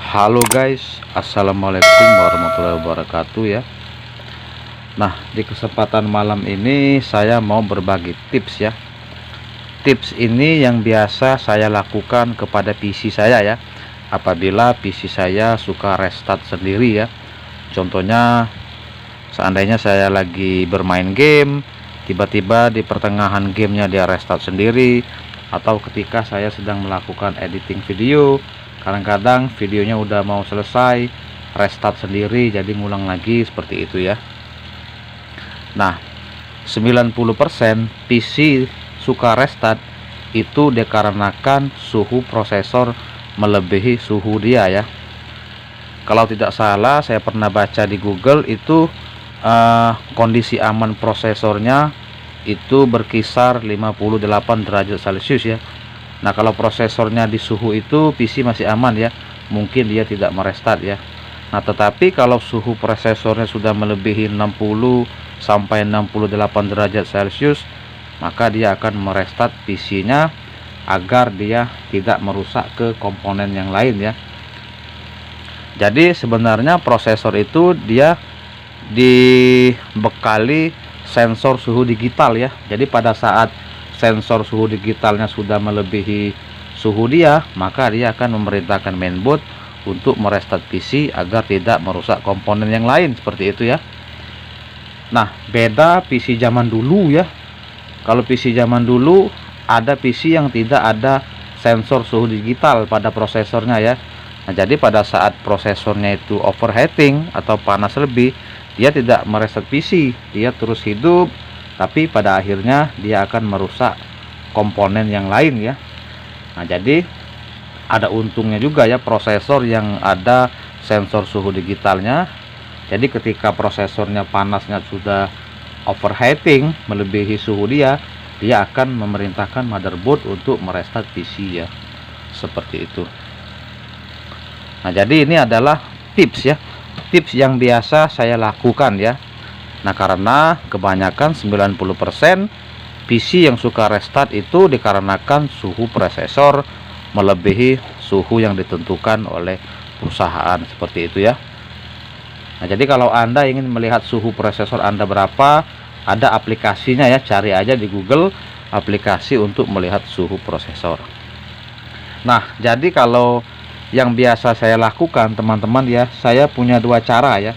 Halo guys, assalamualaikum warahmatullahi wabarakatuh ya. Nah, di kesempatan malam ini saya mau berbagi tips ya. Tips ini yang biasa saya lakukan kepada PC saya ya, apabila PC saya suka restart sendiri ya. Contohnya, seandainya saya lagi bermain game, tiba-tiba di pertengahan gamenya dia restart sendiri, atau ketika saya sedang melakukan editing video, kadang-kadang videonya udah mau selesai restart sendiri, jadi ngulang lagi seperti itu ya. Nah, 90% PC suka restart itu dikarenakan suhu prosesor melebihi suhu dia ya. Kalau tidak salah, saya pernah baca di Google itu kondisi aman prosesornya itu berkisar 58 derajat Celcius ya. Nah, kalau prosesornya di suhu itu PC masih aman ya, mungkin dia tidak merestart ya. Nah, tetapi kalau suhu prosesornya sudah melebihi 60 sampai 68 derajat Celcius, maka dia akan merestart PC-nya agar dia tidak merusak ke komponen yang lain ya. Jadi sebenarnya prosesor itu dia dibekali sensor suhu digital ya. Jadi pada saat sensor suhu digitalnya sudah melebihi suhu dia, maka dia akan memerintahkan mainboard untuk merestart PC agar tidak merusak komponen yang lain seperti itu ya. Nah, beda PC zaman dulu ya. Kalau PC zaman dulu ada PC yang tidak ada sensor suhu digital pada prosesornya ya. Nah, jadi pada saat prosesornya itu overheating atau panas lebih, dia tidak merestart PC, dia terus hidup, tapi pada akhirnya dia akan merusak komponen yang lain ya. Nah, jadi ada untungnya juga ya prosesor yang ada sensor suhu digitalnya. Jadi ketika prosesornya panasnya sudah overheating melebihi suhu dia akan memerintahkan motherboard untuk merestart PC ya, seperti itu. Nah, jadi ini adalah tips ya, tips yang biasa saya lakukan ya. Nah, karena kebanyakan 90% PC yang suka restart itu dikarenakan suhu prosesor melebihi suhu yang ditentukan oleh perusahaan seperti itu ya. Nah, jadi kalau Anda ingin melihat suhu prosesor Anda berapa, ada aplikasinya ya, cari aja di Google aplikasi untuk melihat suhu prosesor. Nah, jadi kalau yang biasa saya lakukan teman-teman ya, saya punya dua cara ya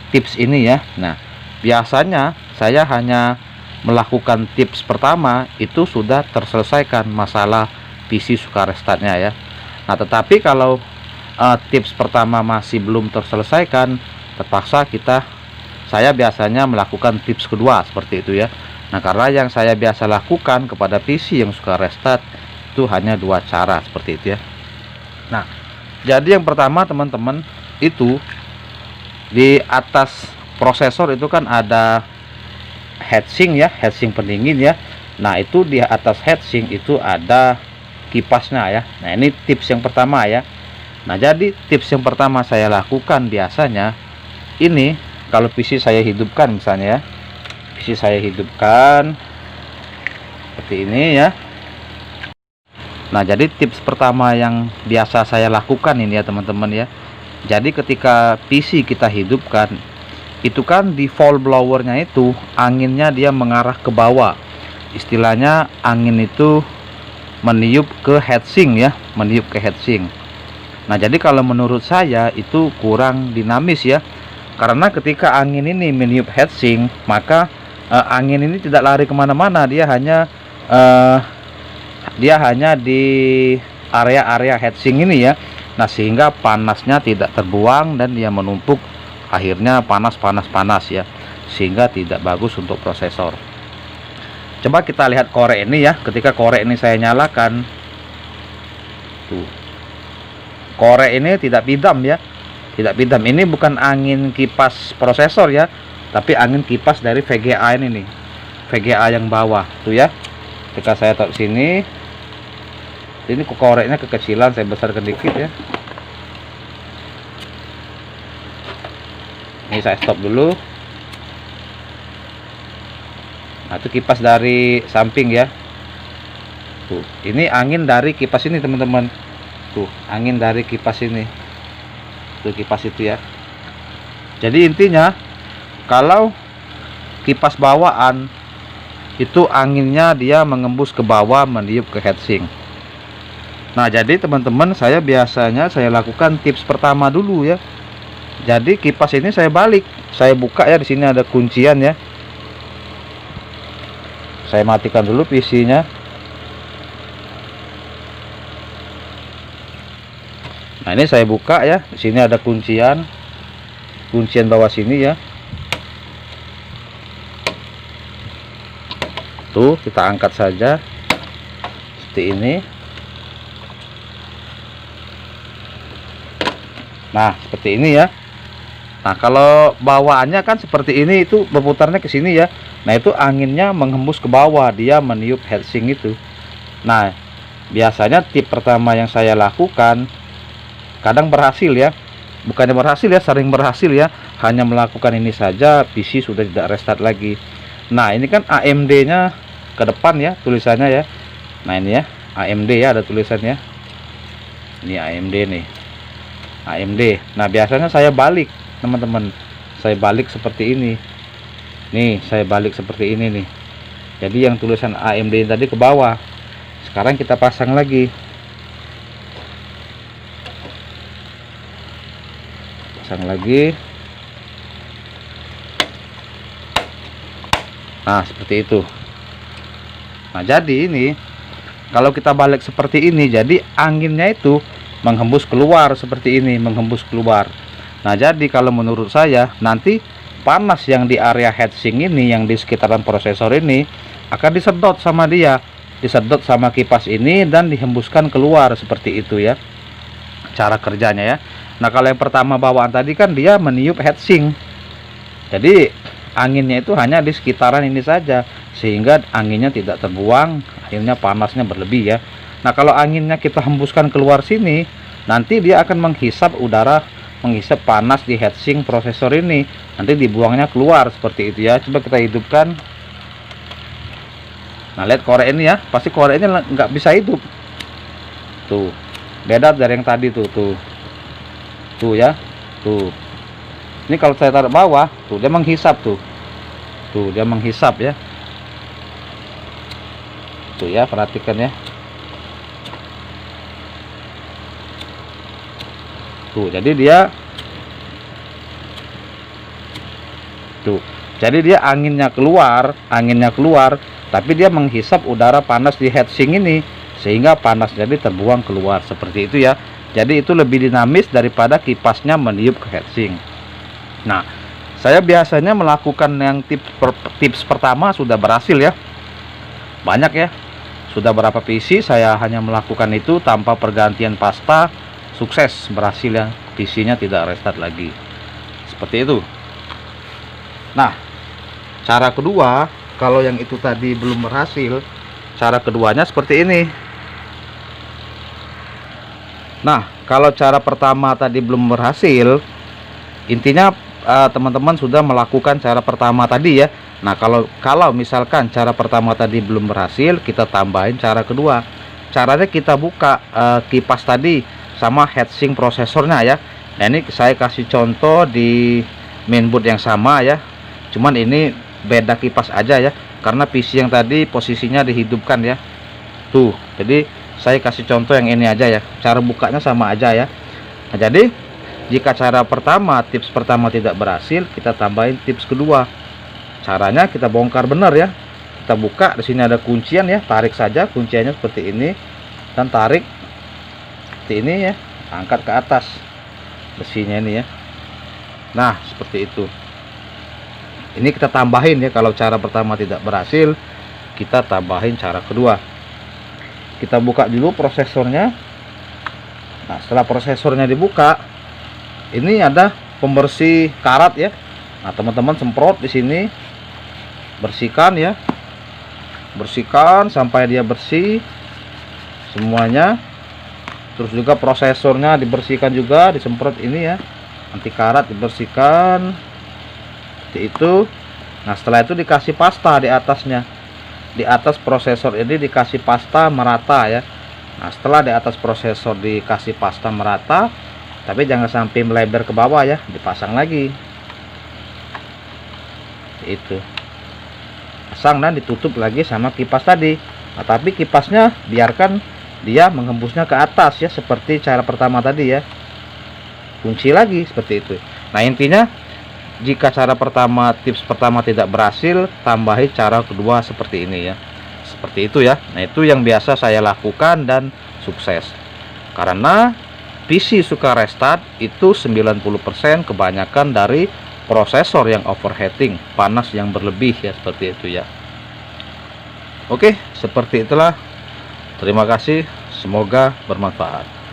tips ini ya. Nah, biasanya saya hanya melakukan tips pertama itu sudah terselesaikan masalah PC suka restartnya ya. Nah, tetapi kalau tips pertama masih belum terselesaikan, terpaksa saya biasanya melakukan tips kedua seperti itu ya. Nah, karena yang saya biasa lakukan kepada PC yang suka restart itu hanya dua cara seperti itu ya. Nah, jadi yang pertama teman-teman, itu di atas prosesor itu kan ada heatsink ya, heatsink pendingin ya. Nah, itu di atas heatsink itu ada kipasnya ya. Nah, ini tips yang pertama ya. Nah, jadi tips yang pertama saya lakukan biasanya ini, kalau PC saya hidupkan misalnya ya, PC saya hidupkan seperti ini ya. Nah, jadi tips pertama yang biasa saya lakukan ini ya teman-teman ya. Jadi ketika PC kita hidupkan, itu kan di full blowernya itu anginnya dia mengarah ke bawah. Istilahnya angin itu meniup ke heatsink ya, meniup ke heatsink. Nah, jadi kalau menurut saya itu kurang dinamis ya. Karena ketika angin ini meniup heatsink, maka angin ini tidak lari kemana-mana, dia hanya di area-area heatsink ini ya. Nah, sehingga panasnya tidak terbuang dan dia menumpuk, akhirnya panas ya, sehingga tidak bagus untuk prosesor. Coba kita lihat korek ini ya. Ketika korek ini saya nyalakan, tuh, korek ini tidak pidam ya, tidak pidam. Ini bukan angin kipas prosesor ya, tapi angin kipas dari VGA ini nih, VGA yang bawah tuh ya. Ketika saya taruh sini, ini koreknya kekecilan, saya besarkan dikit ya. Ini saya stop dulu. Nah, itu kipas dari samping ya. Tuh, ini angin dari kipas ini teman-teman. Tuh, angin dari kipas ini. tuh kipas itu ya. Jadi intinya kalau kipas bawaan itu anginnya dia mengembus ke bawah meniup ke heatsink. Nah, jadi teman-teman, saya biasanya saya lakukan tips pertama dulu ya. Jadi kipas ini saya balik, saya buka ya, di sini ada kuncian ya. Saya matikan dulu PC-nya. Nah, ini saya buka ya. Di sini ada kuncian bawah sini ya. Tuh, kita angkat saja seperti ini. Nah, seperti ini ya. Nah, kalau bawaannya kan seperti ini, itu berputarnya ke sini ya. Nah, itu anginnya menghembus ke bawah, dia meniup heatsink itu. Nah, biasanya tip pertama yang saya lakukan, kadang berhasil ya. Bukannya berhasil ya, sering berhasil ya. Hanya melakukan ini saja, PC sudah tidak restart lagi. Nah, ini kan AMD-nya ke depan ya tulisannya ya. Nah, ini ya, AMD ya, ada tulisannya. Ini AMD nih. AMD. Nah, biasanya saya balik, teman-teman. Saya balik seperti ini. Nih, saya balik seperti ini nih. Jadi yang tulisan AMD tadi ke bawah. Sekarang kita pasang lagi. Pasang lagi. Nah, seperti itu. Nah, jadi ini kalau kita balik seperti ini, jadi anginnya itu menghembus keluar seperti ini, menghembus keluar. Nah, jadi kalau menurut saya nanti panas yang di area heatsink ini, yang di sekitaran prosesor ini akan disedot sama dia, disedot sama kipas ini dan dihembuskan keluar seperti itu ya cara kerjanya ya. Nah, kalau yang pertama bawaan tadi kan dia meniup heatsink, jadi anginnya itu hanya di sekitaran ini saja, sehingga anginnya tidak terbuang, akhirnya panasnya berlebih ya. Nah, kalau anginnya kita hembuskan keluar sini, nanti dia akan menghisap udara, menghisap panas di heatsink prosesor ini, nanti dibuangnya keluar seperti itu ya. Coba kita hidupkan. Nah, lihat korek ini ya, pasti korek ini nggak bisa hidup. Tuh, beda dari yang tadi tuh ya, tuh. Ini kalau saya taruh bawah, tuh dia menghisap tuh. Tuh, dia menghisap ya. Tuh ya, perhatikan ya. Tuh, jadi dia tuh. Jadi dia anginnya keluar, tapi dia menghisap udara panas di heatsink ini, sehingga panas jadi terbuang keluar seperti itu ya. Jadi itu lebih dinamis daripada kipasnya meniup ke heatsink. Nah, saya biasanya melakukan yang tips pertama sudah berhasil ya. Banyak ya. Sudah berapa PC saya hanya melakukan itu tanpa pergantian pasta, sukses, berhasil ya. PC-nya tidak restart lagi. Seperti itu. Nah, cara kedua, kalau yang itu tadi belum berhasil, cara keduanya seperti ini. Nah, kalau cara pertama tadi belum berhasil, intinya teman-teman sudah melakukan cara pertama tadi ya. Nah, kalau misalkan cara pertama tadi belum berhasil, kita tambahin cara kedua. Caranya kita buka kipas tadi sama heatsink prosesornya ya. Nah, ini saya kasih contoh di mainboard yang sama ya. Cuman ini beda kipas aja ya, karena PC yang tadi posisinya dihidupkan ya. Tuh, jadi saya kasih contoh yang ini aja ya. Cara bukanya sama aja ya. Nah, jadi jika cara pertama, tips pertama tidak berhasil, kita tambahin tips kedua. Caranya kita bongkar benar ya. Kita buka, di sini ada kuncian ya, tarik saja kunciannya seperti ini dan tarik seperti ini ya, angkat ke atas besinya ini ya. Nah, seperti itu. Ini kita tambahin ya, kalau cara pertama tidak berhasil, kita tambahin cara kedua. Kita buka dulu prosesornya. Nah, setelah prosesornya dibuka, ini ada pembersih karat ya. Nah, teman-teman semprot di sini, bersihkan ya, bersihkan sampai dia bersih semuanya. Terus juga prosesornya dibersihkan juga, disemprot ini ya, anti karat dibersihkan seperti itu. Nah, setelah itu dikasih pasta di atasnya, di atas prosesor ini dikasih pasta merata ya. Nah, setelah di atas prosesor dikasih pasta merata, tapi jangan sampai melebar ke bawah ya, dipasang lagi. Itu pasang dan ditutup lagi sama kipas tadi. Nah, tapi kipasnya biarkan dia menghembusnya ke atas ya, seperti cara pertama tadi ya. Kunci lagi seperti itu. Nah, intinya jika cara pertama, tips pertama tidak berhasil, tambahi cara kedua seperti ini ya. Seperti itu ya. Nah, itu yang biasa saya lakukan dan sukses. Karena PC suka restart itu 90% kebanyakan dari prosesor yang overheating, panas yang berlebih ya, seperti itu ya. Oke, seperti itulah. Terima kasih, semoga bermanfaat.